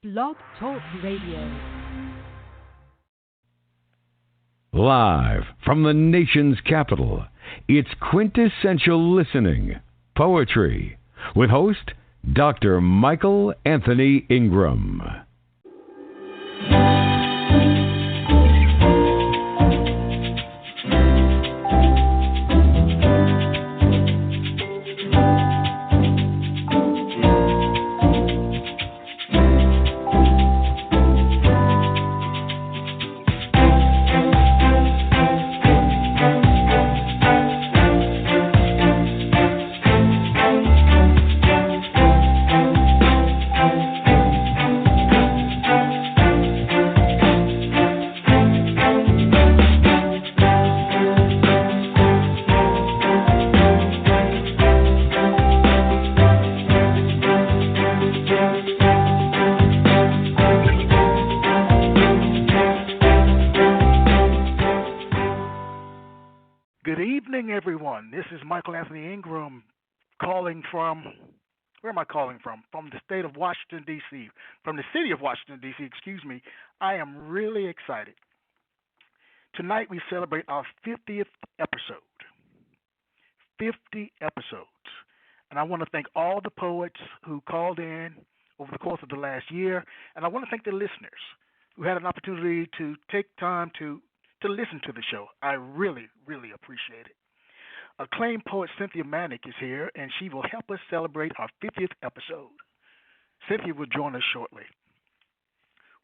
Blog Talk Radio. Live from the nation's capital, it's Quintessential Listening, Poetry, with host Dr. Michael Anthony Ingram. This is Michael Anthony Ingram calling from, where am I calling from? From the state of Washington, D.C., from the city of Washington, D.C., excuse me. I am really excited. Tonight we celebrate our 50th episode. 50 episodes. And I want to thank all the poets who called in over the course of the last year, and I want to thank the listeners who had an opportunity to take time to listen to the show. I really, really appreciate it. Acclaimed poet Cynthia Manick is here, and she will help us celebrate our 50th episode. Cynthia will join us shortly.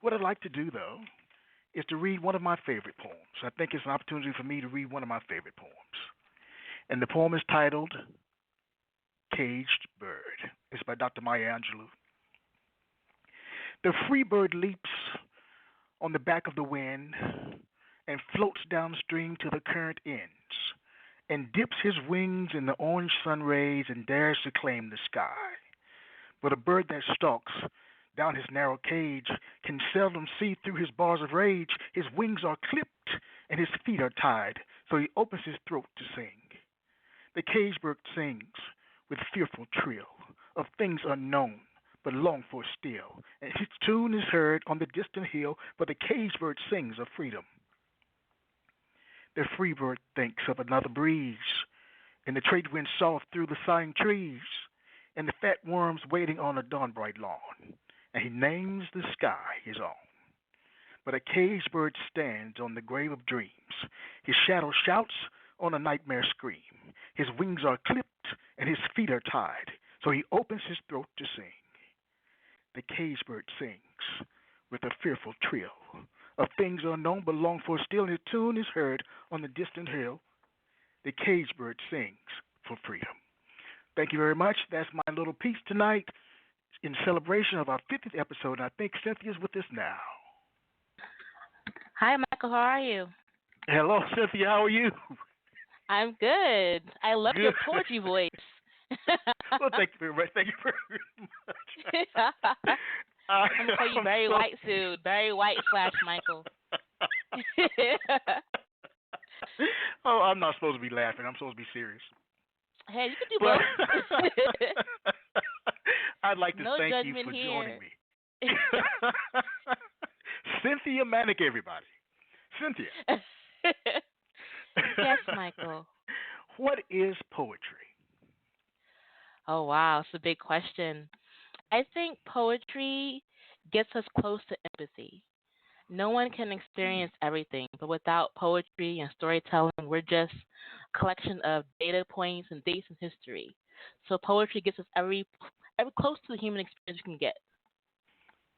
What I'd like to do, though, is to read one of my favorite poems. I think it's an opportunity for me to read one of my favorite poems. And the poem is titled Caged Bird. It's by Dr. Maya Angelou. The free bird leaps on the back of the wind and floats downstream till the current ends, and dips his wings in the orange sun rays and dares to claim the sky. But a bird that stalks down his narrow cage can seldom see through his bars of rage. His wings are clipped and his feet are tied, so he opens his throat to sing. The cage bird sings with fearful trill of things unknown but longed for still, and his tune is heard on the distant hill, but the cage bird sings of freedom. The free bird thinks of another breeze, and the trade wind soft through the sighing trees, and the fat worms waiting on a dawn-bright lawn, and he names the sky his own. But a caged bird stands on the grave of dreams. His shadow shouts on a nightmare scream. His wings are clipped, and his feet are tied, so he opens his throat to sing. The caged bird sings with a fearful trill of things unknown but longed for still, and his tune is heard on the distant hill. The caged bird sings for freedom. Thank you very much. That's my little piece tonight in celebration of our 50th episode. I think Cynthia's with us now. Hi, Michael. How are you? Hello, Cynthia. How are you? I'm good. I love your poetry voice. Well, thank you very much. Thank you very much. I'm going to call you Barry White soon. Barry White / Michael. Oh, I'm not supposed to be laughing. I'm supposed to be serious. Hey, you can do both. I'd like to no thank you for joining me. Cynthia Manick, everybody. Cynthia. Yes, Michael. What is poetry? Oh, wow. It's a big question. I think poetry gets us close to empathy. No one can experience everything, but without poetry and storytelling, we're just a collection of data points and dates in history. So poetry gets us every close to the human experience you can get.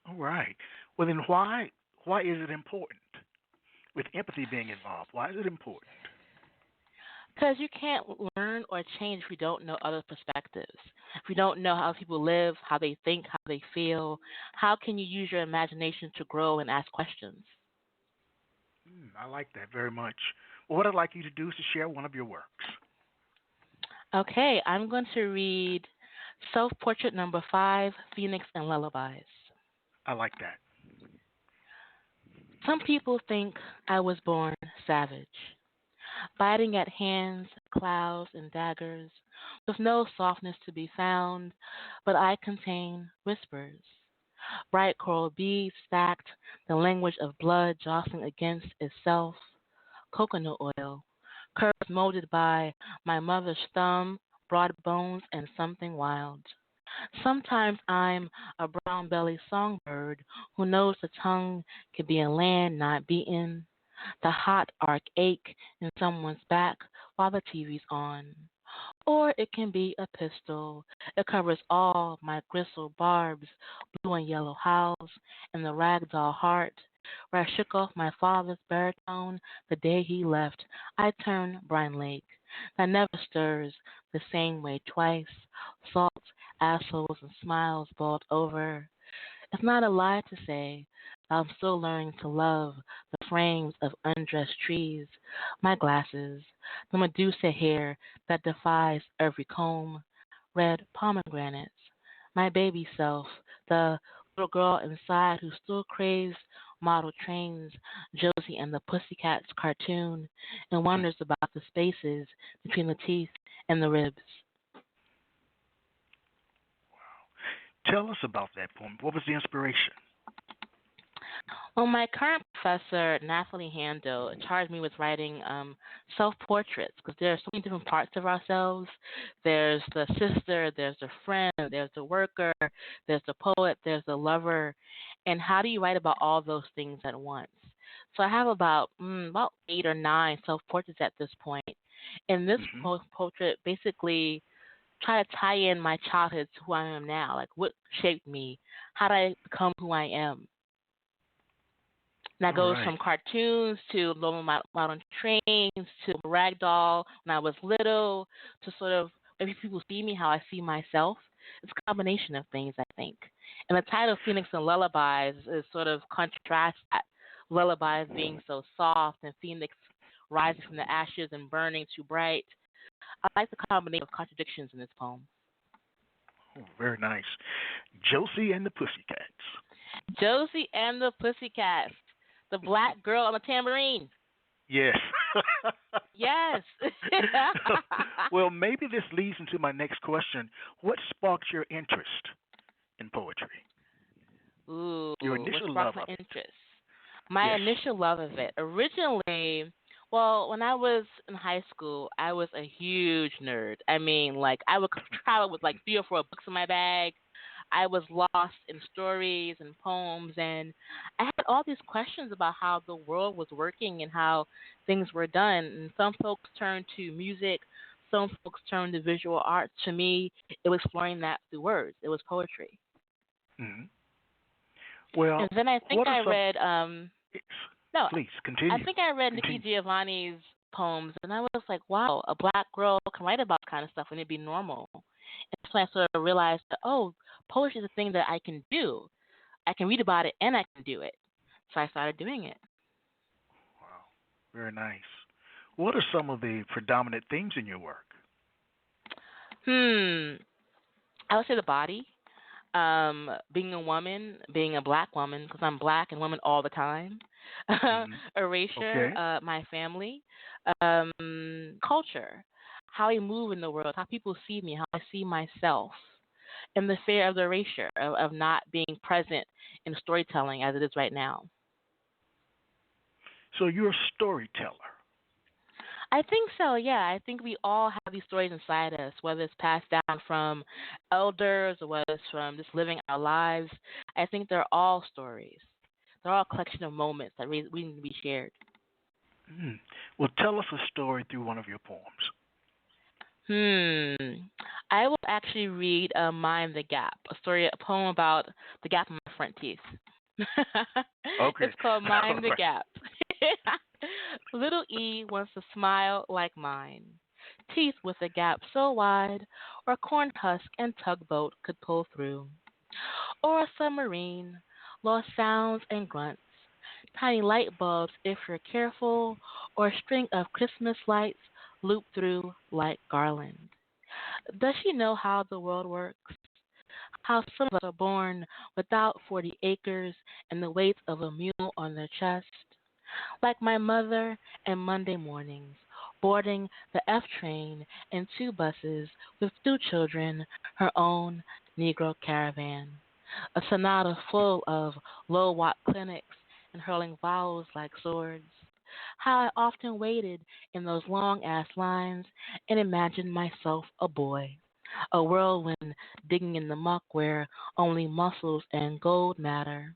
All right. Well, then why is it important with empathy being involved? Why is it important? Because you can't learn or change if you don't know other perspectives. If you don't know how people live, how they think, how they feel, how can you use your imagination to grow and ask questions? I like that very much. Well, what I'd like you to do is to share one of your works. Okay, I'm going to read Self-Portrait Number 5, Phoenix and Lullabies. I like that. Some people think I was born savage, biting at hands, clouds, and daggers, with no softness to be found, but I contain whispers, Bright coral beads stacked, the language of blood jostling against itself. Coconut oil, curves molded by my mother's thumb, broad bones, and something wild. Sometimes I'm a brown bellied songbird who knows the tongue can be a land not beaten, the hot arc ache in someone's back while the TV's on. Or it can be a pistol. It covers all my gristle barbs, blue and yellow howls, and the ragdoll heart. Where I shook off my father's baritone the day he left, I turned Brine Lake. That never stirs the same way twice. Salt, assholes, and smiles boiled over. It's not a lie to say that I'm still learning to love the frames of undressed trees, my glasses, the Medusa hair that defies every comb, red pomegranates, my baby self, the little girl inside who still craves model trains, Josie and the Pussycats cartoon, and wonders about the spaces between the teeth and the ribs. Tell us about that poem. What was the inspiration? Well, my current professor, Nathalie Handel, charged me with writing self-portraits because there are so many different parts of ourselves. There's the sister, there's the friend, there's the worker, there's the poet, there's the lover. And how do you write about all those things at once? So I have about 8 or 9 self-portraits at this point. And this portrait basically try to tie in my childhood to who I am now. Like what shaped me? How did I become who I am? And that goes from cartoons to little modern trains to ragdoll when I was little to sort of maybe people see me how I see myself. It's a combination of things, I think. And the title Phoenix and Lullabies is sort of contrasts that. Lullabies being so soft and Phoenix rising from the ashes and burning too bright. I like the combination of contradictions in this poem. Oh, very nice. Josie and the Pussycats. Josie and the Pussycats. The black girl on the tambourine. Yes. Yes. Well, maybe this leads into my next question. What sparked your interest in poetry? Ooh, your initial what love sparked my of it. interest? My Yes. initial love of it. Originally, well, when I was in high school, I was a huge nerd. I mean, like, I would travel with like 3 or 4 books in my bag. I was lost in stories and poems, and I had all these questions about how the world was working and how things were done. And some folks turned to music, some folks turned to visual arts. To me, it was exploring that through words. It was poetry. Mm-hmm. Well, And then I think what are I some... read, no, Please, continue. I think I read Nikki Giovanni's poems, and I was like, wow, a black girl can write about this kind of stuff and it'd be normal. And so I sort of realized that, oh, poetry is a thing that I can do. I can read about it and I can do it. So I started doing it. Wow, very nice. What are some of the predominant themes in your work? I would say the body, being a woman, being a black woman, because I'm black and woman all the time. Erasure, Okay. my family, culture, how I move in the world, how people see me, how I see myself, and the fear of the erasure, of not being present in storytelling as it is right now. So you're a storyteller. I think so, yeah. I think we all have these stories inside us, whether it's passed down from elders or whether it's from just living our lives. I think they're all stories. They're all a collection of moments that we need to be shared. Well, tell us a story through one of your poems. I will actually read Mind the Gap, a poem about the gap in my front teeth. Okay. It's called Mind the Right. Gap. Little E wants to smile like mine. Teeth with a gap so wide, or a corn husk and tugboat could pull through. Or a submarine, lost sounds and grunts. Tiny light bulbs if you're careful, or a string of Christmas lights loop through like garland. Does she know how the world works? How some of us are born without 40 acres and the weight of a mule on their chest? Like my mother and Monday mornings, boarding the F train and 2 buses with 2 children, her own Negro caravan. a sonata full of low-watt clinics and hurling vowels like swords. How I often waited in those long-ass lines and imagined myself a boy, a whirlwind digging in the muck where only muscles and gold matter.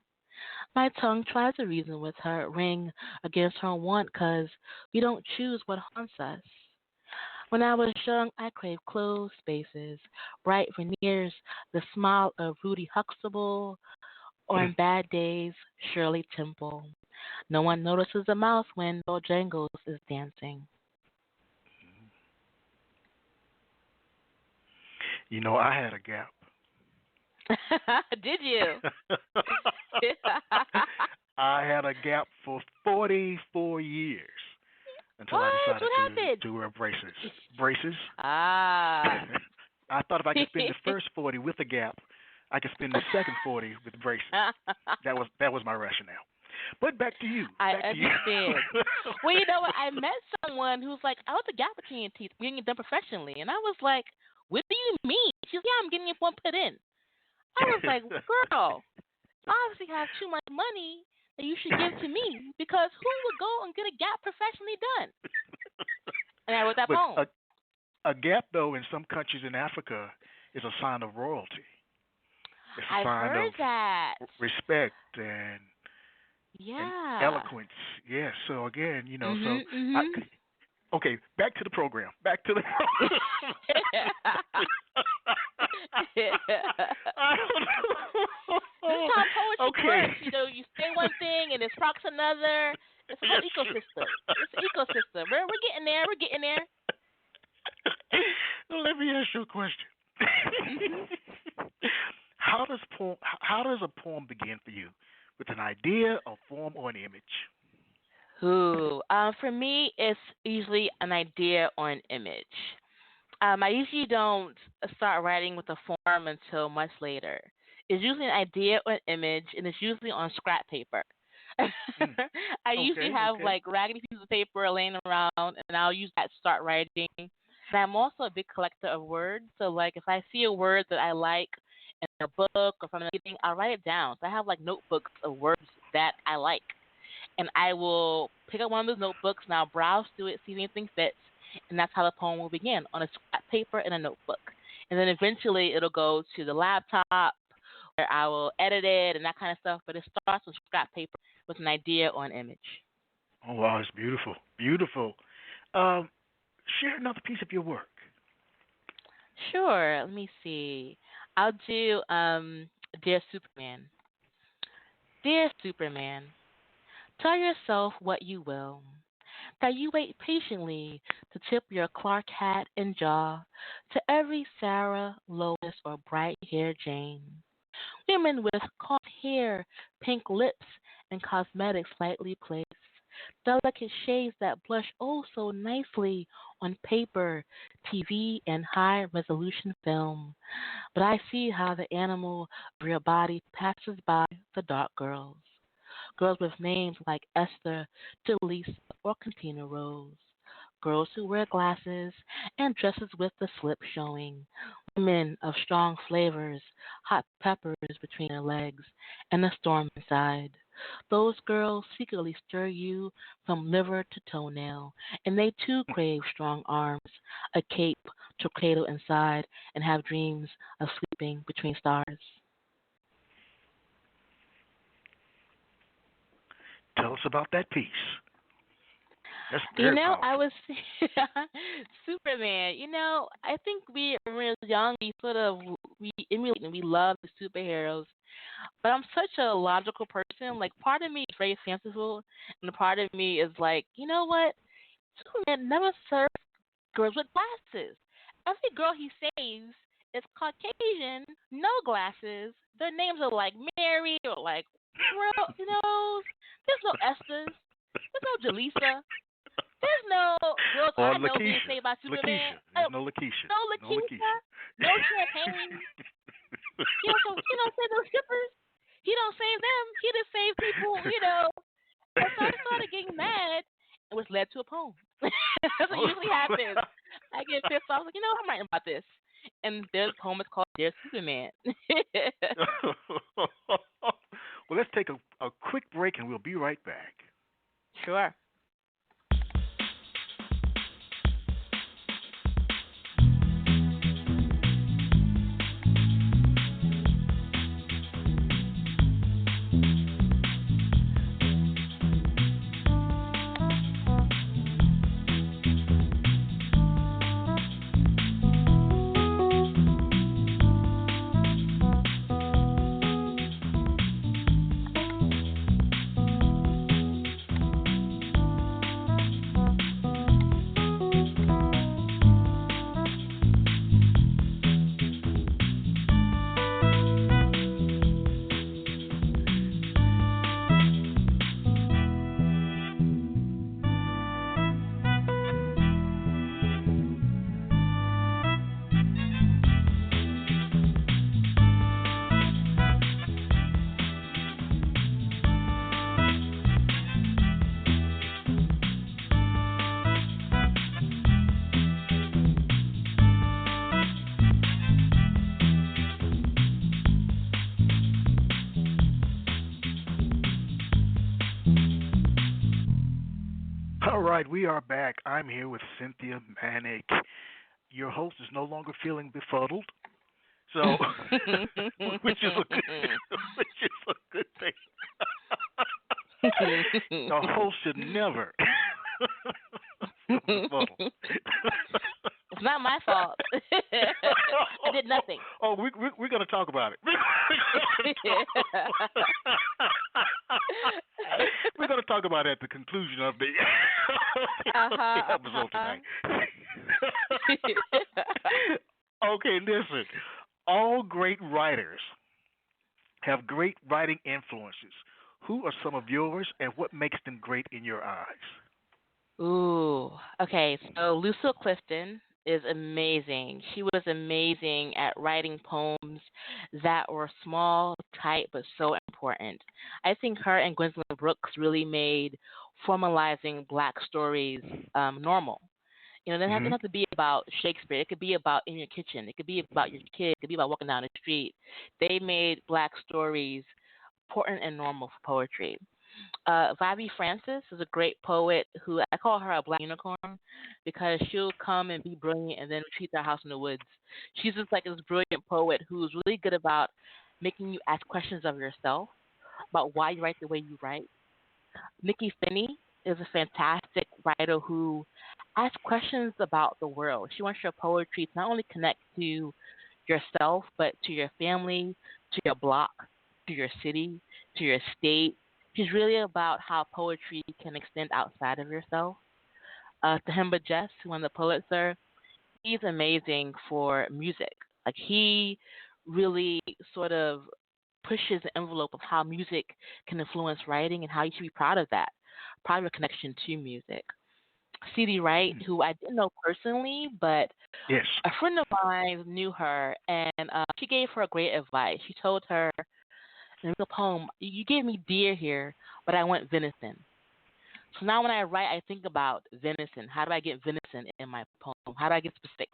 My tongue tries to reason with her, ring against her want, 'cause we don't choose what haunts us. When I was young, I craved closed spaces, bright veneers, the smile of Rudy Huxtable, or in bad days, Shirley Temple. No one notices a mouth when Bojangles is dancing. I had a gap. Did you? I had a gap for 44 years until What? I decided What happened? to wear braces. Braces. Ah. I thought if I could spend the first 40 with a gap, I could spend the second 40 with braces. That was my rationale. But back to you. I Back to understand. you. Well, you know what? I met someone who's like, I was a gap between your teeth, getting it done professionally. And I was like, what do you mean? She's like, yeah, I'm getting it one put in. I was like, girl, you obviously have too much money that you should give to me because who would go and get a gap professionally done? And I wrote that But poem. a gap, though, in some countries in Africa is a sign of royalty. It's a I've sign heard of that. respect and Yeah. eloquence. Yes. So again, Mhm. I, Mhm. okay, back to the program. Back to the. This is how poetry Okay. works. You say one thing and it sparks another. It's a whole ecosystem. It's an ecosystem. We're getting there. We're getting there. Let me ask you a question. How does a poem begin for you? With an idea, a form, or an image? Ooh, for me, it's usually an idea or an image. I usually don't start writing with a form until much later. It's usually an idea or an image, and it's usually on scrap paper. Mm. I usually have Okay. like raggedy pieces of paper laying around, and I'll use that to start writing. And I'm also a big collector of words, so like if I see a word that I like in a book or from anything, I'll write it down. So I have like notebooks of words that I like, and I will pick up one of those notebooks and I'll browse through it, see if anything fits, and that's how the poem will begin on a scrap paper and a notebook. And then eventually it'll go to the laptop where I will edit it and that kind of stuff. But it starts on scrap paper with an idea or an image. Oh wow, it's beautiful, beautiful. Um, Share another piece of your work. Sure. Let me see. I'll do Dear Superman. Dear Superman, tell yourself what you will. That you wait patiently to tip your Clark hat and jaw to every Sarah, Lois, or bright haired Jane. Women with caught hair, pink lips, and cosmetics lightly placed. Delicate shades that blush oh so nicely on paper, TV, and high resolution film. But I see how the animal of your body passes by the dark girls. Girls with names like Esther, Delisa, or Cantina Rose. Girls who wear glasses and dresses with the slip showing. Women of strong flavors, hot peppers between their legs, and a storm inside. Those girls secretly stir you from liver to toenail, and they too crave strong arms, a cape to cradle inside, and have dreams of sleeping between stars. Tell us about that piece. That's very I powerful. was Superman. I think when we were young, we emulate and we love the superheroes. But I'm such a logical person. Like part of me is very fanciful, and a part of me is like, you know what? Superman never served girls with glasses. Every girl he saves is Caucasian, no glasses. Their names are like Mary or like, there's no Esther's, there's no Jalisa. There's no girls Or I know being Lakeisha. saved by Superman. Lakeisha. There's no Lakeisha. No No Lakeisha, Lakeisha. no champagne. He don't save those strippers. He don't save them. He just save people. And so I started getting mad, which led to a poem. That's what usually happens. I get pissed off. I was like, I'm writing about this. And there's a poem it's called Dear Superman. Well, let's take a quick break and we'll be right back. Sure. All right, we are back. I'm here with Cynthia Manick. Your host is no longer feeling befuddled, so which is a good thing. The host should never feel befuddled. It's not my fault. I did nothing. Oh, we're going to talk about it. We're going to talk about it at the conclusion of the episode tonight. Okay, listen. All great writers have great writing influences. Who are some of yours, and what makes them great in your eyes? Ooh. Okay, so Lucille Clifton is amazing. She was amazing at writing poems that were small, tight, but so important. I think her and Gwendolyn Brooks really made formalizing Black stories normal. You know, it doesn't have to be about Shakespeare. It could be about in your kitchen. It could be about your kid. It could be about walking down the street. They made Black stories important and normal for poetry. Vivi Francis is a great poet who I call her a black unicorn because she'll come and be brilliant and then retreat to her house in the woods. She's just like this brilliant poet who's really good about making you ask questions of yourself about why you write the way you write. Nikki Finney is a fantastic writer who asks questions about the world. She wants your poetry to not only connect to yourself, but to your family, to your block, to your city, to your state. She's really about how poetry can extend outside of yourself. Tahimba Jess, who won the Pulitzer, he's amazing for music. Like he really sort of pushes the envelope of how music can influence writing and how you should be proud of that, proud of your connection to music. C.D. Wright, who I didn't know personally, but Yes. a friend of mine knew her, and she gave her great advice. She told her in the poem, "You gave me deer here, but I want venison." So now when I write, I think about venison. How do I get venison in my poem? How do I get specific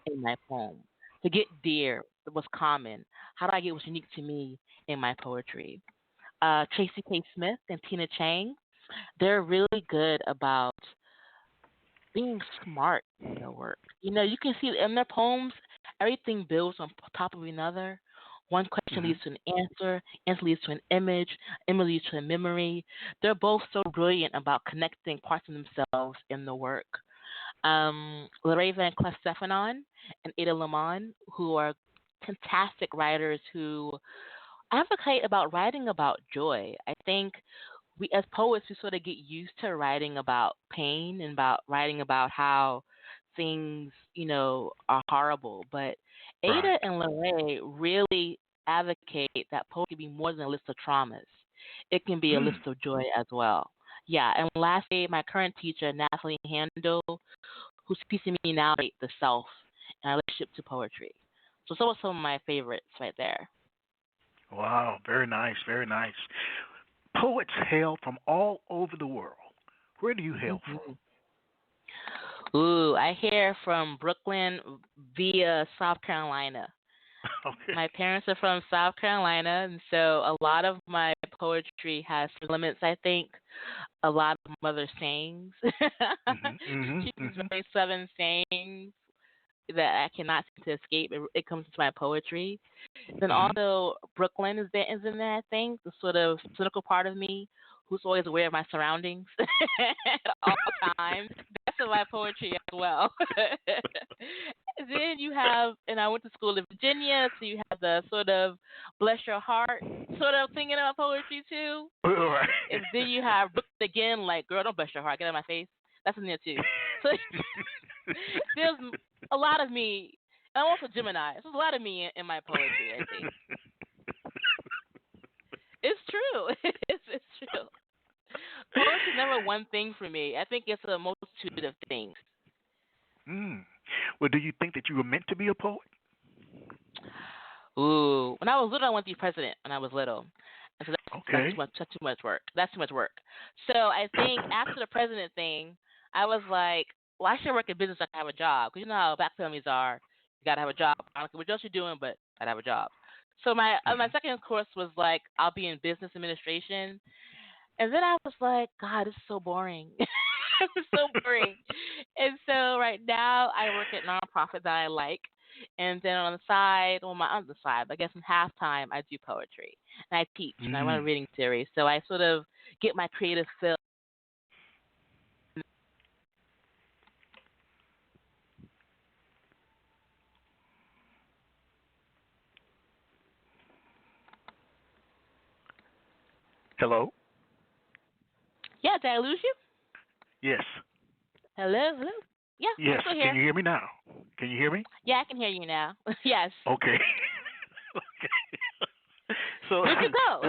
in my poem? To get deer was common. How do I get what's unique to me in my poetry? Tracy K. Smith and Tina Chang, they're really good about being smart in their work. You know, you can see in their poems, everything builds on top of another. One question leads to an answer leads to an image leads to a memory. They're both so brilliant about connecting parts of themselves in the work. Larray Van Clef Stefanon and Ada Limon, who are fantastic writers who advocate about writing about joy. I think we as poets we sort of get used to writing about pain and about writing about how things, you know, are horrible. But Ada Right. and Larray really advocate that poetry be more than a list of traumas. It can be a list of joy as well. Yeah, and lastly, my current teacher, Natalie Handel, who's teaching me now the self and our relationship to poetry. So those are some of my favorites right there. Wow. Very nice. Very nice. Poets hail from all over the world. Where do you hail from? Hmm Ooh, I hear from Brooklyn via South Carolina. Okay. My parents are from South Carolina, and so a lot of my poetry has limits, I think. A lot of mother sayings. She uses very Southern sayings that I cannot seem to escape. It comes to my poetry. Then also Brooklyn is in there, I think, the sort of cynical part of me who's always aware of my surroundings at all times. That's in my poetry as well. Then you have, and I went to school in Virginia, so you have the sort of bless your heart sort of thing in my poetry too. Right. And then you have Brooklyn again, like, girl, don't bless your heart, get out of my face. That's in there too. So there's a lot of me. I'm also Gemini. There's a lot of me in my poetry, I think. It's true. It's true. Poetry's never one thing for me. I think it's a multitude of things. Well, do you think that you were meant to be a poet? Ooh. When I was little, I wanted to be president when I was little. And so Okay. That's too much work. That's too much work. So I think after the president thing, I was like, well, I should work in business so I can have a job. Because you know how black families are. You got to have a job. I don't care what else you're doing, but I got to have a job. So my second course was like, I'll be in business administration. And then I was like, God, it's so boring. It's so boring. And so right now I work at nonprofit that I like. And then on the side, on the side, I guess in halftime, I do poetry. And I teach, and I run a reading series. So I sort of get my creative fill. Hello? Yeah, did I lose you? Yes. Hello? Yeah, Yes. I'm still here. Can you hear me now? Can you hear me? Yeah, I can hear you now. Yes. Okay. Okay. So where'd you go?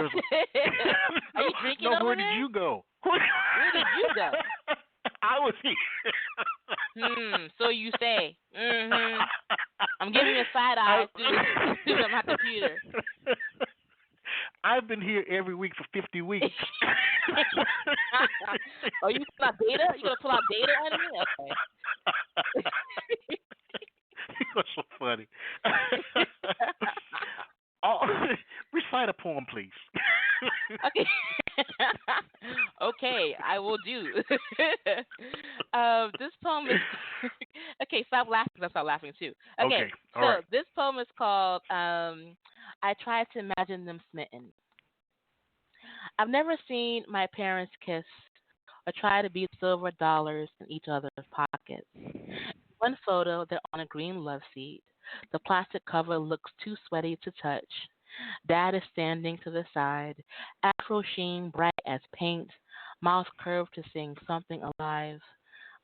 Are you drinking over where there? did you go? Where did you go? I was here. So you say. I'm giving you a side eye through my computer. I've been here every week for 50 weeks. Oh, you pull out data? You gonna pull out data on me? Okay. You're so funny. Recite a poem, please. Okay. Okay, I will do. This poem is okay. Stop laughing. I'll stop laughing too. Okay. All right. This poem is called "I Tried to Imagine Them Smitten." I've never seen my parents kiss or try to beat silver dollars in each other's pockets. One photo, they're on a green love seat. The plastic cover looks too sweaty to touch. Dad is standing to the side, afro sheen bright as paint, mouth curved to sing something alive.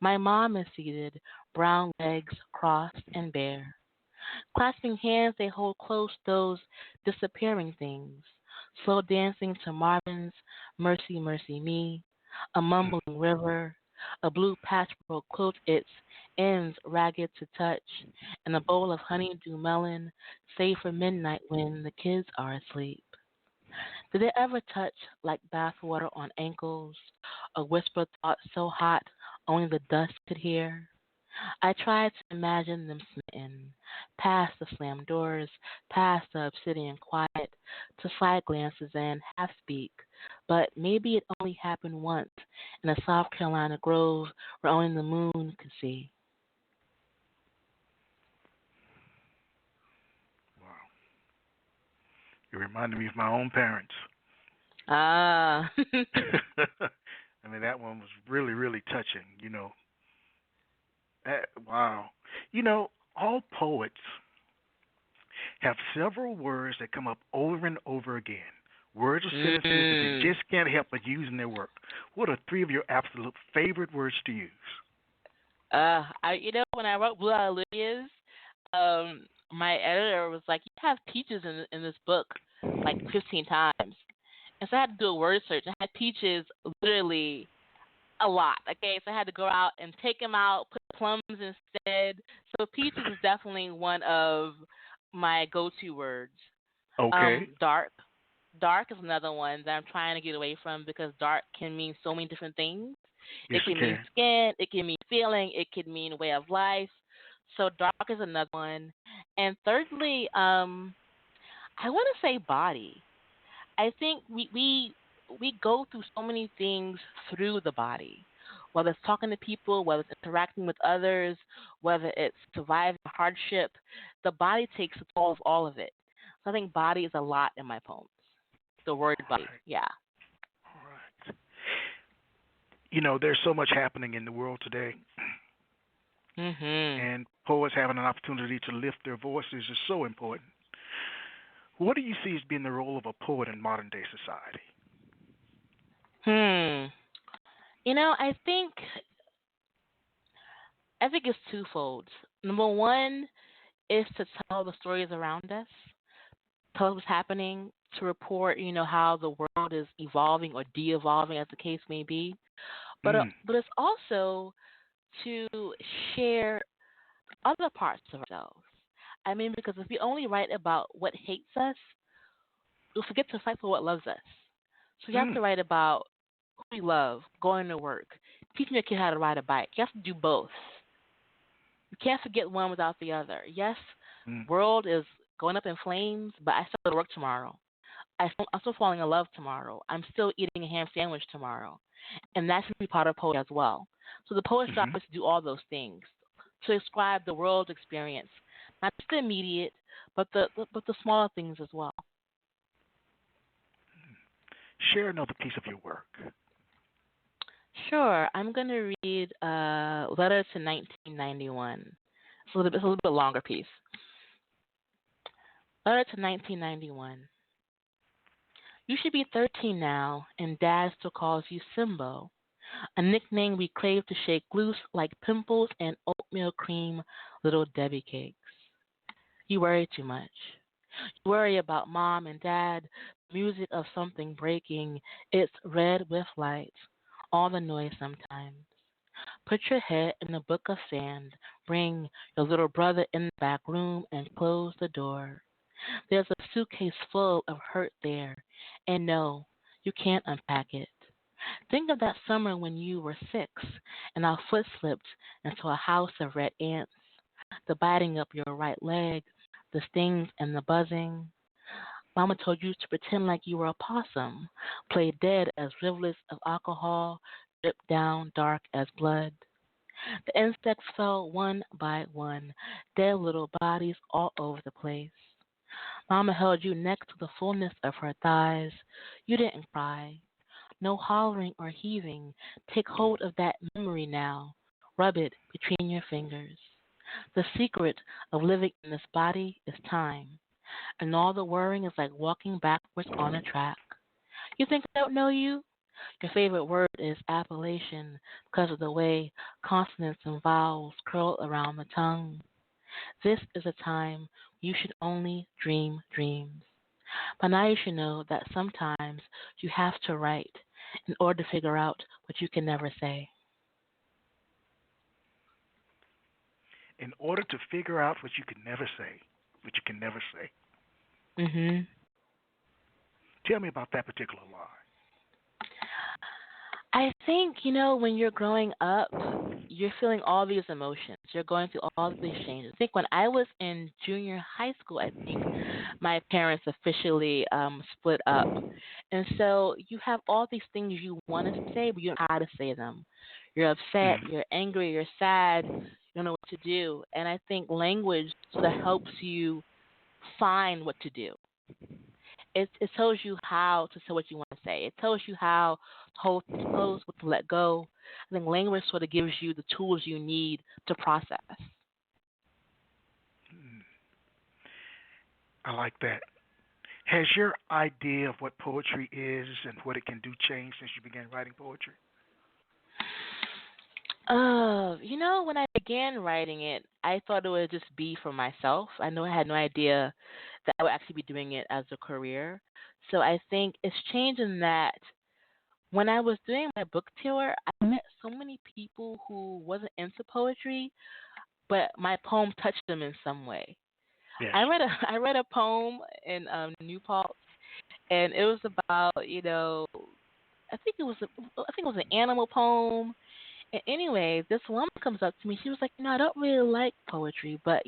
My mom is seated, brown legs crossed and bare. Clasping hands, they hold close those disappearing things, slow dancing to Marvin's Mercy, Mercy Me, a mumbling river, a blue patchwork quilt its ends ragged to touch, and a bowl of honeydew melon, save for midnight when the kids are asleep. Did they ever touch like bathwater on ankles, or whisper thoughts so hot only the dust could hear? I tried to imagine them smitten, past the slammed doors, past the obsidian quiet, to side glances and half speak, but maybe it only happened once in a South Carolina grove where only the moon could see. Wow. You reminded me of my own parents. Ah. I mean, that one was really, really touching, you know. Wow. You know, all poets have several words that come up over and over again. Words or sentences that they just can't help but use in their work. What are three of your absolute favorite words to use? When I wrote Blue Hallelujahs, my editor was like, "You have peaches in this book like 15 times," and so I had to do a word search. I had peaches literally a lot. Okay, so I had to go out and take them out, put plums instead. So peaches is definitely one of my go-to words. Okay. Dark is another one that I'm trying to get away from because dark can mean so many different things. Yes, it can mean skin, it can mean feeling. It could mean way of life. So dark is another one. And thirdly, I want to say body. I think we go through so many things through the body, whether it's talking to people, whether it's interacting with others, whether it's surviving hardship. The body takes a toll of all of it. So I think body is a lot in my poems. The word All body, right. yeah. All right. There's so much happening in the world today, Mhm. and poets having an opportunity to lift their voices is so important. What do you see as being the role of a poet in modern day society? Hmm. I think it's twofold. Number one is to tell the stories around us, tell us what's happening, to report, how the world is evolving or de-evolving, as the case may be. Mm. But it's also to share other parts of ourselves. I mean, because if we only write about what hates us, we'll forget to fight for what loves us. So you have Mm. to write about who we love, going to work, teaching your kid how to ride a bike. You have to do both. You can't forget one without the other. Yes, Mm. world is going up in flames, but I still go to work tomorrow. I'm still falling in love tomorrow. I'm still eating a ham sandwich tomorrow. And that should be part of poetry as well. So the poet's job Mm-hmm. is to do all those things, to describe the world's experience, not just the immediate, but the smaller things as well. Share another piece of your work. Sure, I'm going to read Letter to 1991. It's a little bit longer piece. Letter to 1991. You should be 13 now, and Dad still calls you Simbo, a nickname we crave to shake loose like pimples and oatmeal cream little Debbie cakes. You worry too much. You worry about Mom and Dad, music of something breaking. It's red with lights, all the noise sometimes. Put your head in a book of sand. Bring your little brother in the back room and close the door. There's a suitcase full of hurt there, and no, you can't unpack it. Think of that summer when you were 6 and our foot slipped into a house of red ants, the biting up your right leg, the stings and the buzzing. Mama told you to pretend like you were a possum, play dead as rivulets of alcohol dripped down dark as blood. The insects fell one by one, dead little bodies all over the place. Mama held you next to the fullness of her thighs. You didn't cry. No hollering or heaving. Take hold of that memory now. Rub it between your fingers. The secret of living in this body is time, and all the worrying is like walking backwards on a track. You think I don't know you? Your favorite word is appellation because of the way consonants and vowels curl around the tongue. This is a time you should only dream dreams. By now you should know that sometimes you have to write in order to figure out what you can never say. In order to figure out what you can never say, what you can never say. Mhm. Tell me about that particular line. I think, when you're growing up, you're feeling all these emotions. You're going through all these changes. I think when I was in junior high school, I think my parents officially split up. And so you have all these things you want to say, but you don't know how to say them. You're upset, Mm. you're angry, you're sad, you don't know what to do. And I think language sort of helps you find what to do. It tells you how to say what you want to say. It tells you how to hold things close, what to let go. I think language sort of gives you the tools you need to process. Mm. I like that. Has your idea of what poetry is and what it can do changed since you began writing poetry? When I began writing it, I thought it would just be for myself. I know I had no idea that I would actually be doing it as a career. So I think it's changed in that when I was doing my book tour, I met so many people who wasn't into poetry, but my poem touched them in some way. Yes. I read a poem in New Paltz, and it was about I think it was an animal poem, And anyway, this woman comes up to me. She was like, I don't really like poetry, but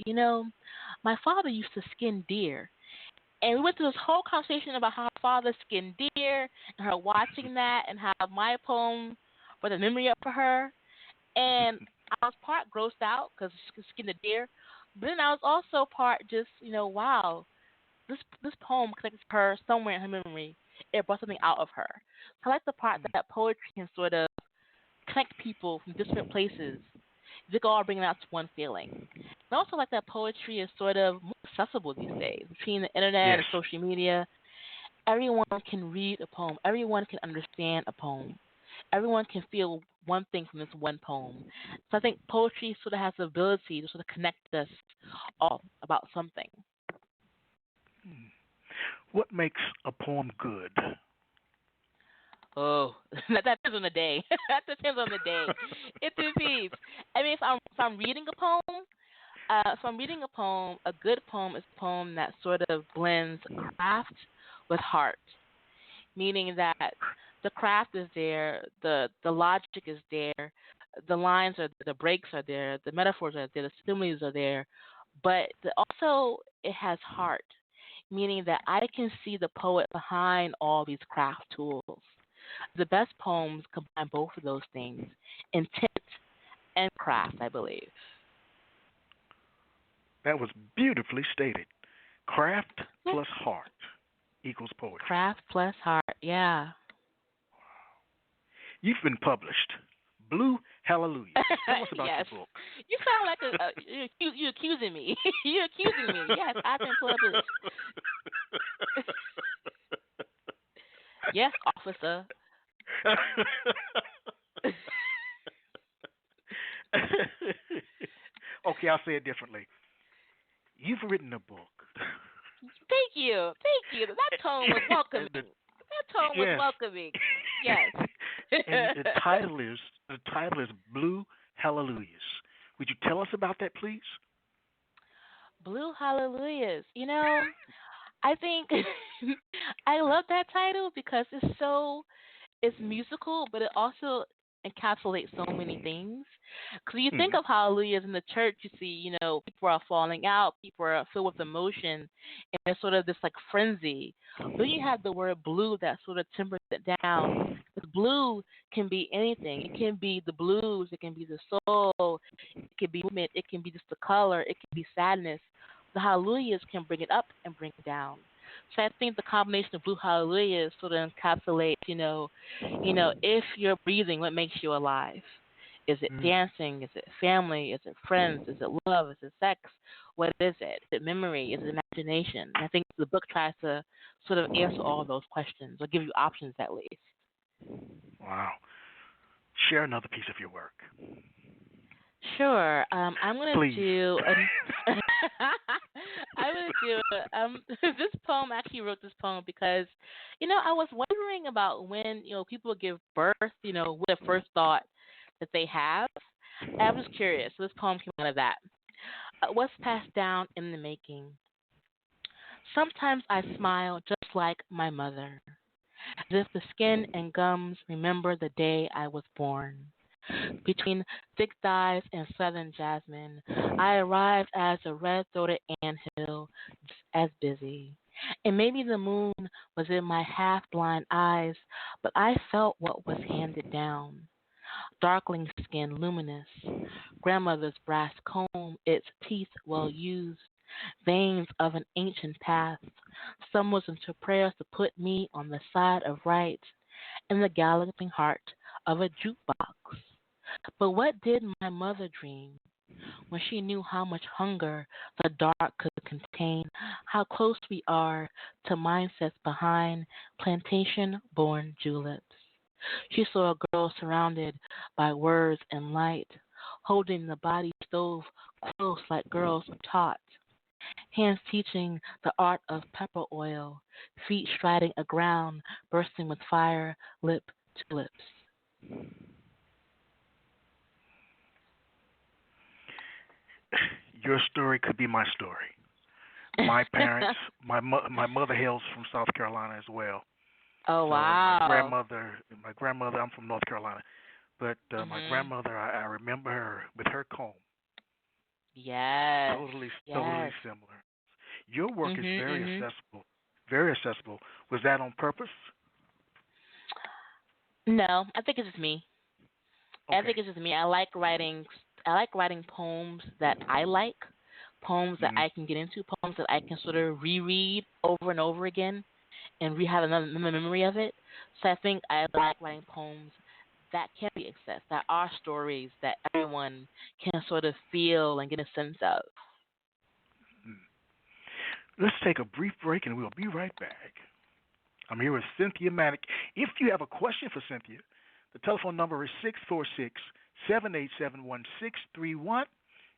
my father used to skin deer. And we went through this whole conversation about how her father skinned deer and her watching that and how my poem brought the memory up for her. And I was part grossed out because she skinned a deer. But then I was also part just, wow, this poem connects her somewhere in her memory. It brought something out of her. So I like the part that poetry can sort of connect people from different places. They can all bring it out to one feeling. And I also like that poetry is sort of more accessible these days. Between the internet Yes. and social media, everyone can read a poem. Everyone can understand a poem. Everyone can feel one thing from this one poem. So I think poetry sort of has the ability to sort of connect us all about something. What makes a poem good? Oh, that depends on the day. That depends on the day. It depends. I mean, if I'm reading a poem, a good poem is a poem that sort of blends craft with heart, meaning that the craft is there, the logic is there, the lines are the breaks are there, the metaphors are there, the similes are there, but also it has heart, meaning that I can see the poet behind all these craft tools. The best poems combine both of those things, intent and craft, I believe. That was beautifully stated. Craft plus heart equals poetry. Craft plus heart, yeah. You've been published. Blue Hallelujah. Tell us about Yes. your book. You sound like you're accusing me. You're accusing me. Yes, I can pull up this. Yes, officer. Okay, I'll say it differently. You've written a book. Thank you. Thank you. That tone was welcoming. That tone was Yes. welcoming. Yes. And the title is Blue Hallelujahs. Would you tell us about that, please? Blue Hallelujahs. I think I love that title because it's musical, but it also encapsulates so many things. Because you think Hmm. of hallelujahs in the church, you see, people are falling out, people are filled with emotion, and there's sort of this like frenzy. Then you have the word blue that sort of tempers it down. Because blue can be anything. It can be the blues, it can be the soul, it can be movement, it can be just the color, it can be sadness. The hallelujahs can bring it up and bring it down. So I think the combination of blue hallelujahs sort of encapsulates, if you're breathing, what makes you alive? Is it Hmm. dancing? Is it family? Is it friends? Is it love? Is it sex? What is it? Is it memory? Is it imagination? And I think the book tries to sort of answer all those questions or give you options at least. Wow. Share another piece of your work, Sure. I'm gonna please. do. I'm gonna do. This poem. I actually wrote this poem because, I was wondering about when people give birth. What the first thought that they have. And I'm just curious. So this poem came out of that. What's passed down in the making? Sometimes I smile just like my mother, as if the skin and gums remember the day I was born. Between thick thighs and southern jasmine, I arrived as a red-throated anthill, just as busy. And maybe the moon was in my half-blind eyes, but I felt what was handed down. Darkling skin luminous, grandmother's brass comb, its teeth well used, veins of an ancient past, stumbles into prayers to put me on the side of right, and the galloping heart of a jukebox. But what did my mother dream when she knew how much hunger the dark could contain, how close we are to mindsets behind plantation born juleps? She saw a girl surrounded by words and light, holding the body stove close like girls are taught, hands teaching the art of pepper oil, feet striding a ground bursting with fire, lip to lips. Your story could be my story. My parents, my mother hails from South Carolina as well. Oh So my wow. grandmother, I'm from North Carolina. But my Mhm. grandmother, I remember her with her comb. Yes. Totally Yes. similar. Your work is Mhm. very Mhm. accessible. Very accessible. Was that on purpose? No, I think it's just me. I Okay. think it's just me. I like writing. I like writing poems that I like, poems that Mm. I can get into, poems that I can sort of reread over and over again and have another memory of it. So I think I like writing poems that can be accessed, that are stories that everyone can sort of feel and get a sense of. Mm. Let's take a brief break and we'll be right back. I'm here with Cynthia Manick. If you have a question for Cynthia, the telephone number is 646-787-1631,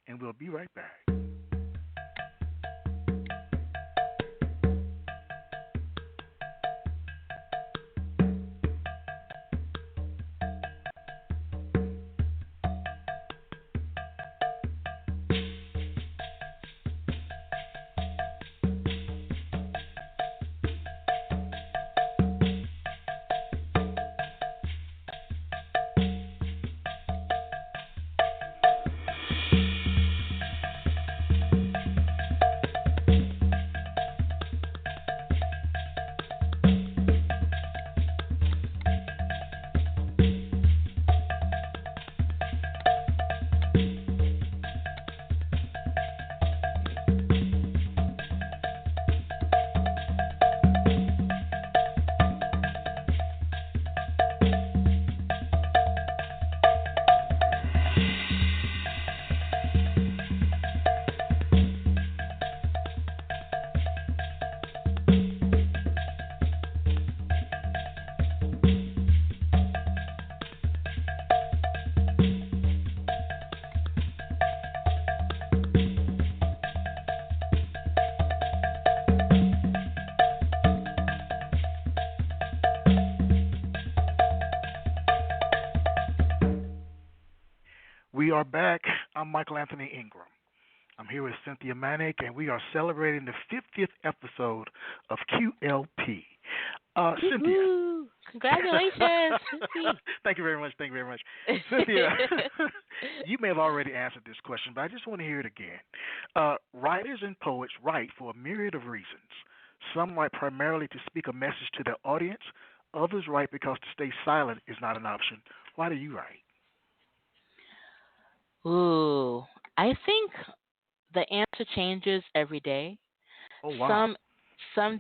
and we'll be right back. We are back. I'm Michael Anthony Ingram. I'm here with Cynthia Manick, and we are celebrating the 50th episode of QLP. Cynthia. Woohoo! Congratulations, 50. Thank you very much. Thank you very much. Cynthia, you may have already answered this question, but I just want to hear it again. Writers and poets write for a myriad of reasons. Some write primarily to speak a message to their audience. Others write because to stay silent is not an option. Why do you write? Ooh, I think the answer changes every day. Oh, wow. Some, some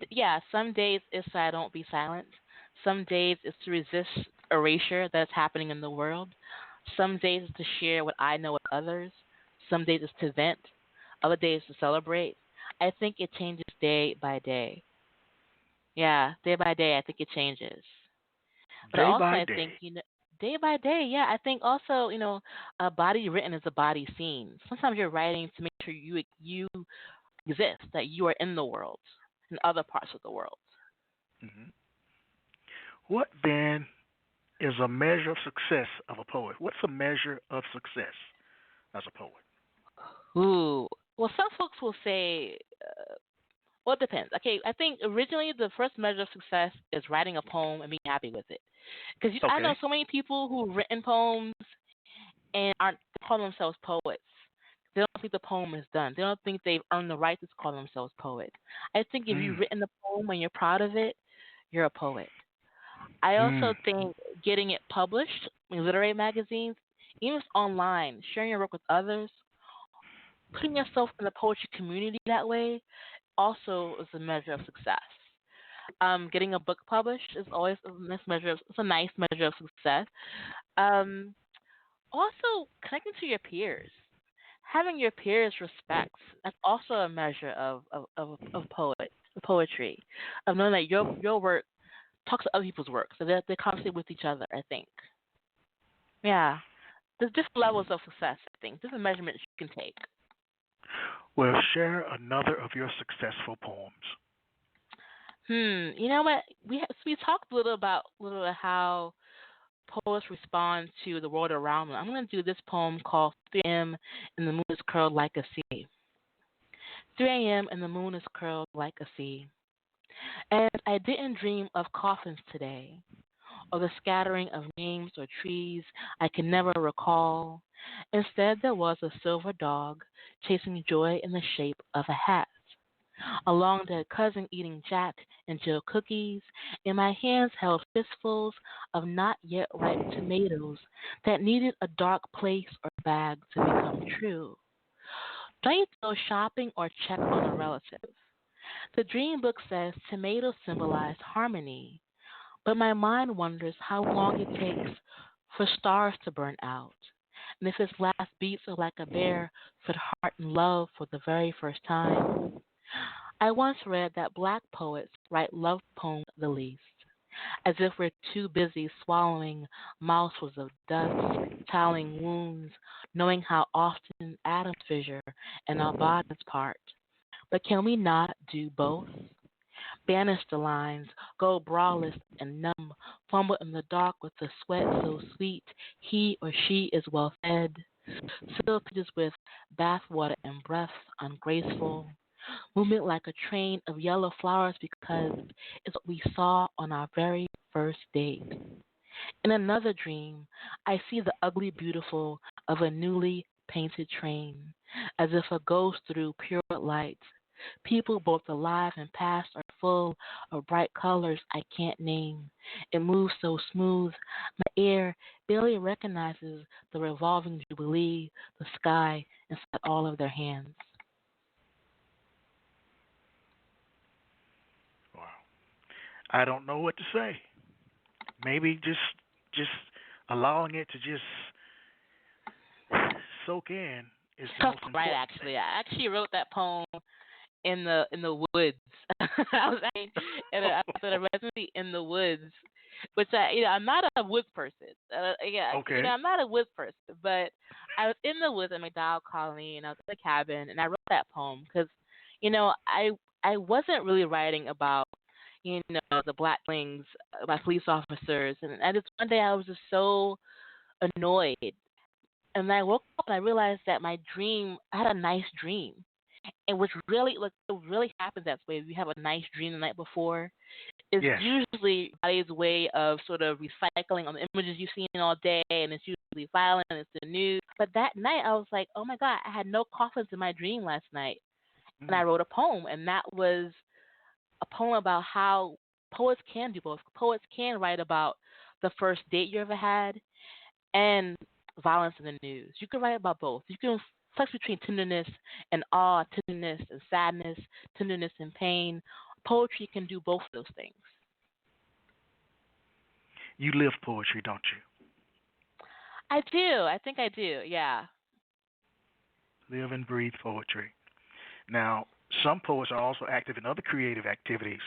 days it's so I don't be silent. Some days it's to resist erasure that's happening in the world. Some days it's to share what I know with others. Some days it's to vent. Other days to celebrate. I think it changes day by day. Yeah, day by day, I think it changes. But Day also, by I think day. day by day, yeah, I think also, a body written is a body seen. Sometimes you're writing to make sure you exist, that you are in the world, in other parts of the world. Hmm. What then is a measure of success of a poet? What's a measure of success as a poet? Ooh, well, some folks will say, well, it depends. Okay, I think originally the first measure of success is writing a poem and being happy with it. Because I know Okay. so many people who've written poems and aren't call themselves poets. They don't think the poem is done. They don't think they've earned the right to call themselves poets. I think if you've Mm. written a poem and you're proud of it, you're a poet. I Mm. also think getting it published in literary magazines, even if it's online, sharing your work with others, putting yourself in the poetry community that way also is a measure of success. Getting a book published is always it's a nice measure of success. Um, Also, connecting to your peers, having your peers respect, that's also a measure of poetry, of knowing that your work talks to other people's work, so that they conversate with each other. I think, yeah, there's different levels of success. I think different measurements you can take. Well, share another of your successful poems. You know what? We talked a little about how poets respond to the world around them. I'm going to do this poem called 3 a.m. and the moon is curled like a sea. 3 a.m. and the moon is curled like a sea. And I didn't dream of coffins today, or the scattering of names or trees I can never recall. Instead, there was a silver dog chasing joy in the shape of a hat. A long dead cousin eating Jack and Jill cookies, and my hands held fistfuls of not yet ripe tomatoes that needed a dark place or bag to become true. Don't you go shopping or check on a relative? The dream book says tomatoes symbolize harmony, but my mind wonders how long it takes for stars to burn out, and if its last beats are like a bear with heart and love for the very first time. I once read that black poets write love poems the least, as if we're too busy swallowing mouthfuls of dust, tiling wounds, knowing how often atoms fissure and our bodies part. But can we not do both? Banish the lines, go braless and numb, fumble in the dark with the sweat so sweet he or she is well fed, fill pages with bath water and breath ungraceful, movement like a train of yellow flowers because it's what we saw on our very first date. In another dream, I see the ugly beautiful of a newly painted train, as if a ghost through pure light. People both alive and past are full of bright colors I can't name. It moves so smooth, my ear barely recognizes the revolving jubilee, the sky inside all of their hands. Wow. I don't know what to say. Maybe just allowing it to just soak in is the most important. Right, actually, I actually wrote that poem in the woods. I was actually at a residency in the woods, which I'm not a woods person. Okay. I'm not a woods person, but I was in the woods at MacDowell Colony, and I was in a cabin, and I wrote that poem because, I wasn't really writing about the black wings by police officers, and I just one day I was just so annoyed, and I woke up and I realized that I had a nice dream, and which really, like, it really happens that way. If you have a nice dream the night before, it's Yes. usually body's way of sort of recycling on the images you've seen all day, and it's usually violent, and it's the news. But that night, I was like, oh my God, I had no coffins in my dream last night, and I wrote a poem, and that was a poem about how poets can do both. Poets can write about the first date you ever had and violence in the news. You can write about both. You can flex between tenderness and awe, tenderness and sadness, tenderness and pain. Poetry can do both of those things. You live poetry, don't you? I do. I think I do. Yeah. Live and breathe poetry. Now, some poets are also active in other creative activities.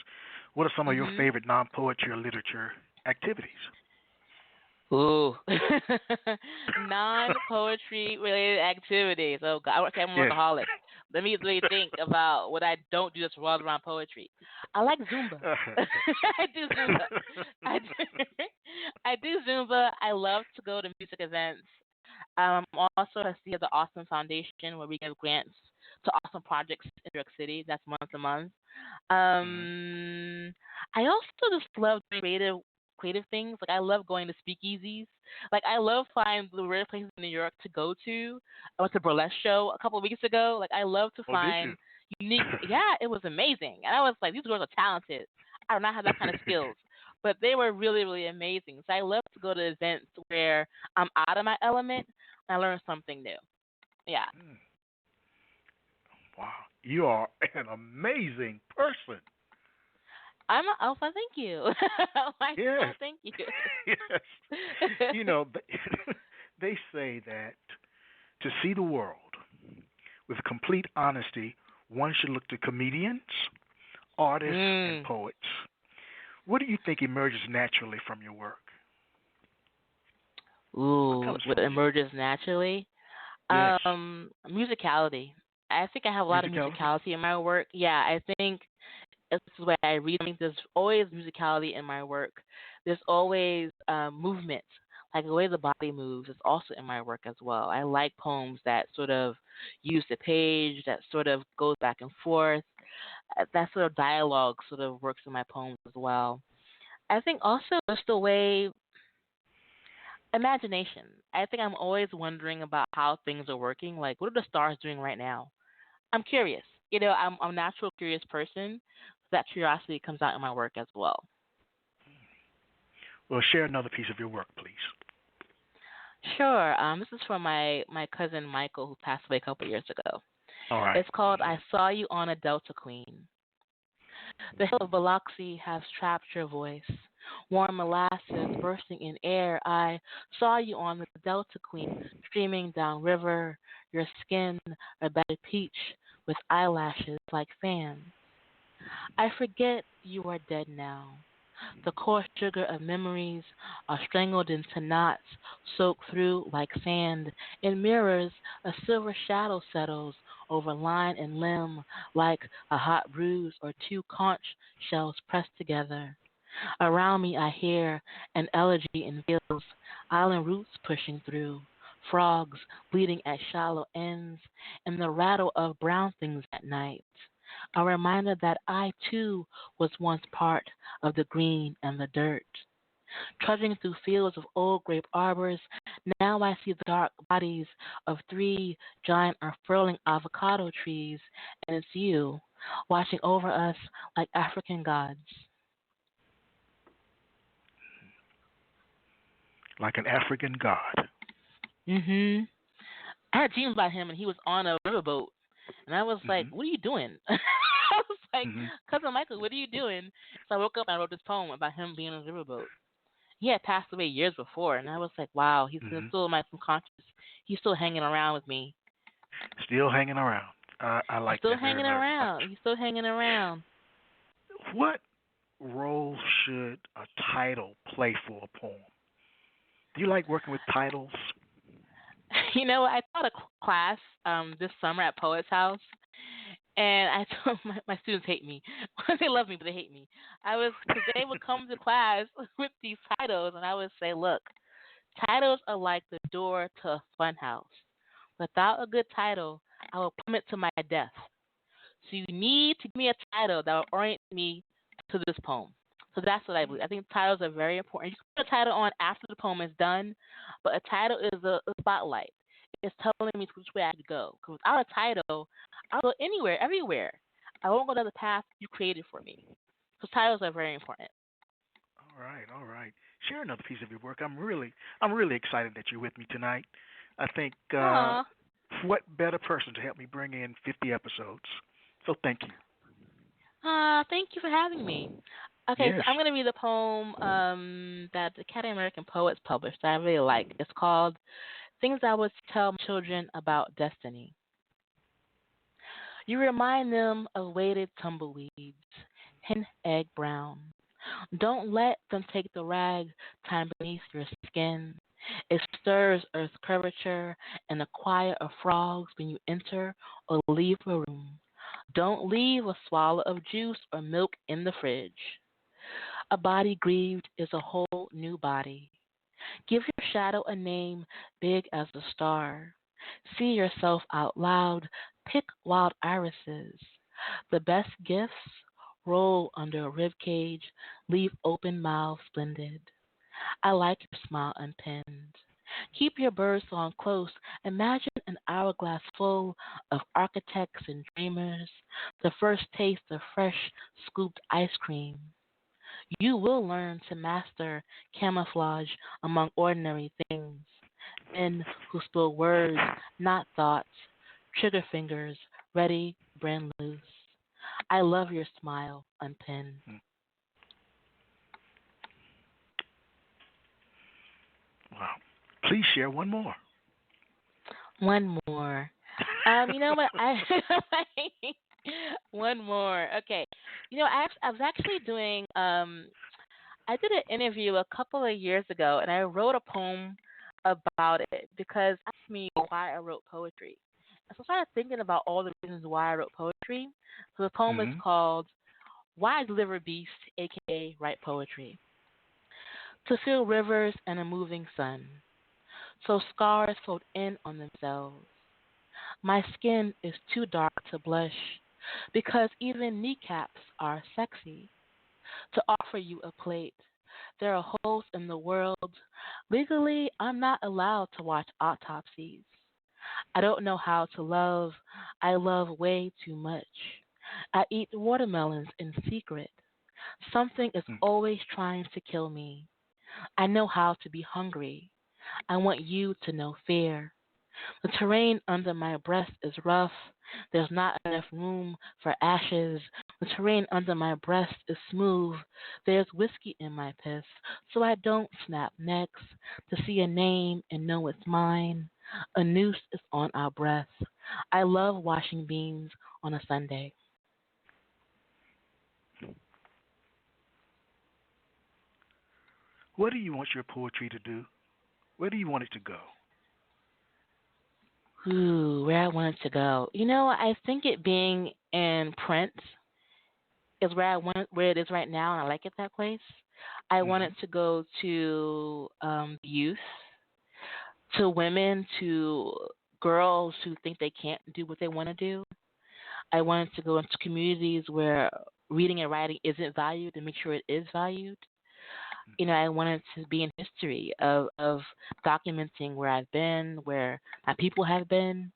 What are some of your favorite non-poetry or literature activities? Ooh. Non-poetry related activities. Oh, God. Okay, I'm a workaholic. Let me really think about what I don't do that's revolves around poetry. I like Zumba. I do Zumba. I do Zumba. I love to go to music events. I'm also a trustee of the Awesome Foundation, where we give grants to awesome projects in New York City. That's month to month. I also just love doing creative things. Like, I love going to speakeasies. Like, I love finding the rare places in New York to go to. I went to a burlesque show a couple of weeks ago. Like, I love to find unique. Yeah, it was amazing. And I was like, these girls are talented. I do not have that kind of skills, but they were really, really amazing. So I love to go to events where I'm out of my element and I learn something new. Yeah. Wow, you are an amazing person. Oh, thank you. Yes. Thank you. Yes. They say that to see the world with complete honesty, one should look to comedians, artists, and poets. What do you think emerges naturally from your work? Ooh, what emerges naturally? Yes. Musicality. I think I have a lot of musicality in my work. Yeah, I think this is what I read. I think there's always musicality in my work. There's always movement, like the way the body moves is also in my work as well. I like poems that sort of use the page, that sort of goes back and forth. That sort of dialogue sort of works in my poems as well. I think also just the way imagination. I think I'm always wondering about how things are working. Like, what are the stars doing right now? I'm curious. I'm a natural curious person. That curiosity comes out in my work as well. Well, share another piece of your work, please. Sure. This is from my cousin Michael, who passed away a couple years ago. All right. It's called "I Saw You on a Delta Queen." The hill of Biloxi has trapped your voice. Warm molasses bursting in air. I saw you on the Delta Queen, streaming down river. Your skin a battered peach with eyelashes like fans. I forget you are dead now. The coarse sugar of memories are strangled into knots, soaked through like sand. In mirrors, a silver shadow settles over line and limb like a hot bruise or two conch shells pressed together. Around me, I hear an elegy in fields, island roots pushing through, frogs bleeding at shallow ends, and the rattle of brown things at night. A reminder that I too was once part of the green and the dirt. Trudging through fields of old grape arbors, now I see the dark bodies of three giant unfurling avocado trees, and it's you, watching over us like African gods. Like an African god. Mhm. I had dreams about him, and he was on a riverboat, and I was like, "What are you doing?" I was like, "Cousin Michael, what are you doing?" So I woke up and I wrote this poem about him being on a riverboat. He had passed away years before, and I was like, "Wow, he's still in my subconscious. He's still hanging around with me. Still hanging around. I like that very, very much. He's still hanging around." What role should a title play for a poem? Do you like working with titles? I taught a class this summer at Poet's House, and I told my students hate me. They love me, but they hate me. Because they would come to class with these titles, and I would say, look, titles are like the door to a fun house. Without a good title, I will plummet to my death. So you need to give me a title that will orient me to this poem. So that's what I believe. I think titles are very important. You can put a title on after the poem is done, but a title is a spotlight. It's telling me which way I have to go. Because without a title, I'll go anywhere, everywhere. I won't go down the path you created for me. So titles are very important. All right. Share another piece of your work. I'm really excited that you're with me tonight. I think what better person to help me bring in 50 episodes? So thank you. Thank you for having me. Okay, yes. So I'm going to read the poem that the Academy of American Poets published that I really like. It's called Things I Would Tell Children About Destiny. You remind them of weighted tumbleweeds, hen egg brown. Don't let them take the rag time beneath your skin. It stirs earth's curvature and the choir of frogs when you enter or leave a room. Don't leave a swallow of juice or milk in the fridge. A body grieved is a whole new body. Give your shadow a name big as a star. See yourself out loud. Pick wild irises. The best gifts roll under a rib cage. Leave open mouths splendid. I like your smile unpinned. Keep your birdsong close. Imagine an hourglass full of architects and dreamers. The first taste of fresh scooped ice cream. You will learn to master camouflage among ordinary things. Men who spill words, not thoughts, trigger fingers, ready, brand loose. I love your smile, unpinned. Wow. Please share one more. One more. You know what? One more. Okay. I was actually doing. I did an interview a couple of years ago, and I wrote a poem about it because it asked me why I wrote poetry. And so I started thinking about all the reasons why I wrote poetry. So the poem is called "Why Deliver Beast," aka Write Poetry. To feel rivers and a moving sun, so scars fold in on themselves. My skin is too dark to blush, because even kneecaps are sexy. To offer you a plate there are holes in the world. Legally, I'm not allowed to watch autopsies. I don't know how to love. I love way too much. I eat watermelons in secret. Something is always trying to kill me. I know how to be hungry. I want you to know fear. The terrain under my breast is rough. There's not enough room for ashes. The terrain under my breast is smooth. There's whiskey in my piss, so I don't snap necks to see a name and know it's mine. A noose is on our breath. I love washing beans on a Sunday. What do you want your poetry to do? Where do you want it to go? Ooh, where I want it to go. I think it being in print is where it is right now, and I like it that place. I want it to go to youth, to women, to girls who think they can't do what they want to do. I want it to go into communities where reading and writing isn't valued and make sure it is valued. I wanted to be in history of documenting where I've been, where my people have been.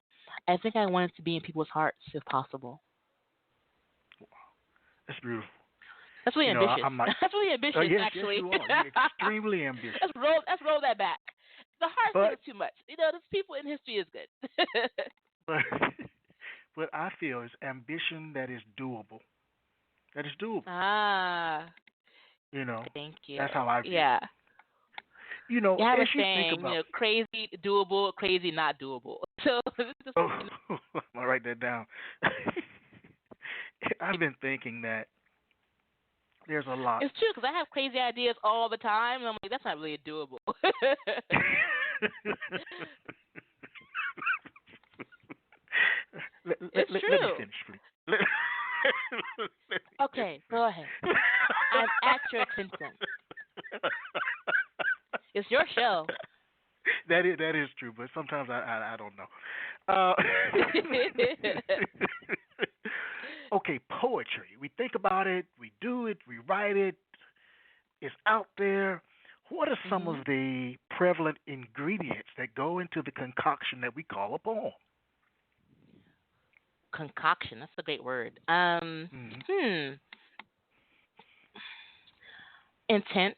I think I wanted to be in people's hearts if possible. That's beautiful. That's really ambitious. That's really ambitious, yes, actually. Yes, you are. You're extremely ambitious. Let's roll that back. The heart thing is too much. There's people in history is good. but I feel it's ambition that is doable. That is doable. Thank you. That's how I feel. Yeah. You have a saying, think about crazy doable, crazy not doable. So I'll write that down. I've been thinking that there's a lot. It's true because I have crazy ideas all the time, and I'm like, that's not really doable. It's true. Let me finish, please. Okay, go ahead. I'm at your attention. It's your show. That is true, but sometimes I don't know. Okay, poetry. We think about it, we do it, we write it. It's out there. What are some of the prevalent ingredients that go into the concoction that we call a poem? Concoction. That's a great word. Intent.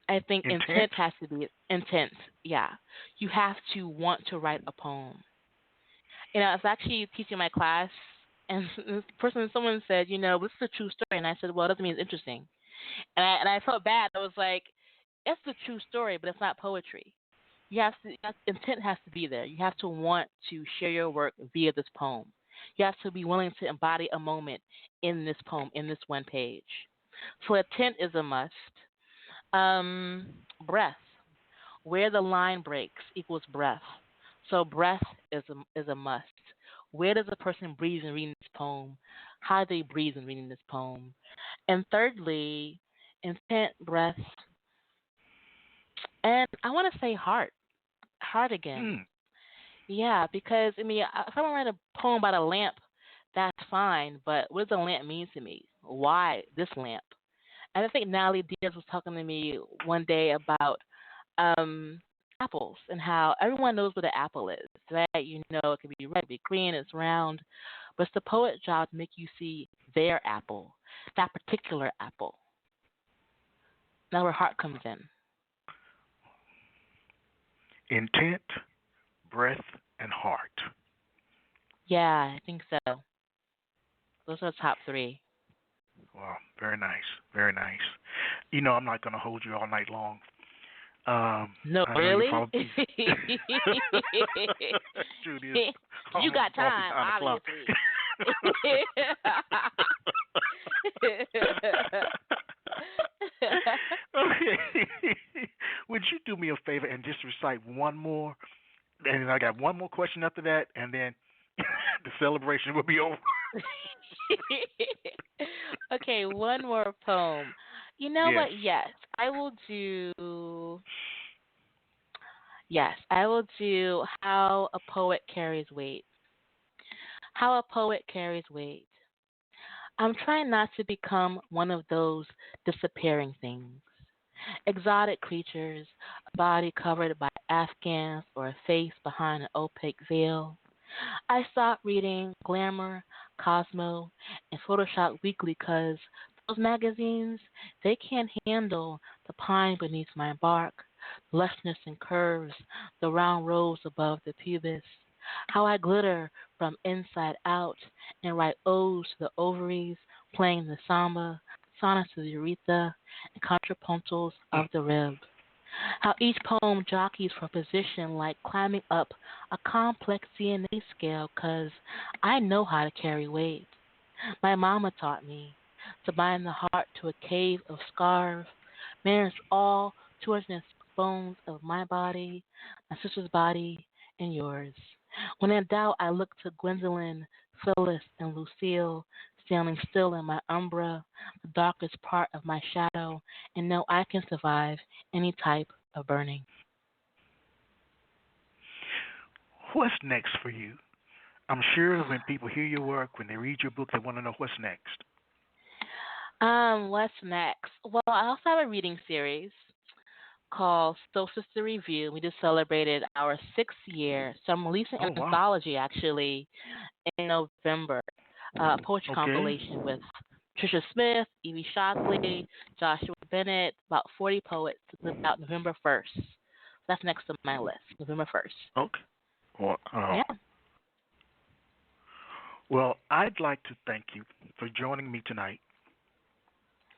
I think intent has to be intent. Yeah. You have to want to write a poem. I was actually teaching my class, and someone said, this is a true story. And I said, well, it doesn't mean it's interesting. And I felt bad. I was like, it's a true story, but it's not poetry. Intent has to be there. You have to want to share your work via this poem. You have to be willing to embody a moment in this poem, in this one page. So intent is a must. Breath. Where the line breaks equals breath. So breath is a must. Where does a person breathe in reading this poem? How do they breathe in reading this poem? And thirdly, intent, breath, and I want to say heart. Heart again. Yeah, because, if I want to write a poem about a lamp, that's fine, but what does a lamp mean to me? Why this lamp? And I think Natalie Diaz was talking to me one day about apples and how everyone knows what an apple is, right? It can be red, be green, it's round. But it's the poet's job to make you see their apple, that particular apple. Now where heart comes in. Intent, breath, and heart. Yeah, I think so. Those are the top three. Wow, very nice, very nice. I'm not going to hold you all night long. No, really? You got time, obviously. Okay. Would you do me a favor and just recite one more? And then I got one more question after that, and then the celebration will be over. Okay, one more poem. You know what? Yes, I will do. Yes, I will do How a Poet Carries Weight. How a Poet Carries Weight. I'm trying not to become one of those disappearing things. Exotic creatures, a body covered by afghans or a face behind an opaque veil. I stopped reading Glamour, Cosmo, and Photoshop Weekly because those magazines, they can't handle the pine beneath my bark, the lushness and curves, the round rows above the pubis, how I glitter from inside out and write odes to the ovaries, playing the samba, sonnets to the urethra, and contrapuntals of the rib. How each poem jockeys for position like climbing up a complex DNA scale 'cause I know how to carry weight. My mama taught me to bind the heart to a cave of scars, manage all 206 bones of my body, my sister's body, and yours. When in doubt, I look to Gwendolyn, Phyllis, and Lucille, standing still in my umbra, the darkest part of my shadow, and know I can survive any type of burning. What's next for you? I'm sure when people hear your work, when they read your book, they want to know what's next. What's next? Well, I also have a reading series called Soul Sister Revue. We just celebrated our 6th year, so I'm releasing an Oh, wow. anthology actually in November, a poetry Okay. compilation with Trisha Smith, Evie Shockley, Joshua Bennett, about 40 poets. It's out November 1st. That's next on my list, November 1st. Okay. Well, Yeah. well, I'd like to thank you for joining me tonight.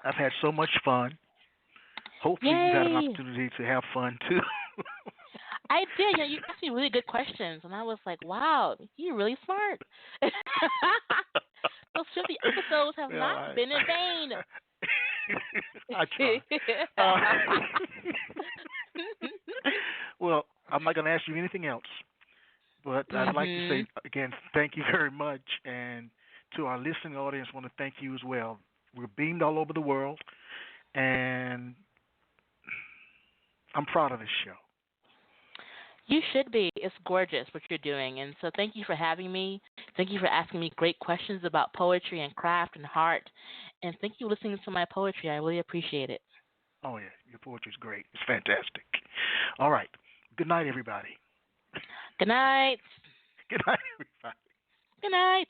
I've had so much fun. Hopefully, you've had an Yay! opportunity to have fun too. I did. You asked me really good questions, and I was like, wow, you're really smart. Those 50 episodes have Well, not been in vain. I try. Uh, well, I'm not going to ask you anything else, but I'd like to say Mhm. again, thank you very much, and to our listening audience, I want to thank you as well. We're beamed all over the world, and I'm proud of this show. You should be. It's gorgeous what you're doing. And so thank you for having me. Thank you for asking me great questions about poetry and craft and heart. And thank you for listening to my poetry. I really appreciate it. Oh yeah, your poetry's great. It's fantastic. All right. Good night, everybody. Good night. Good night, everybody. Good night.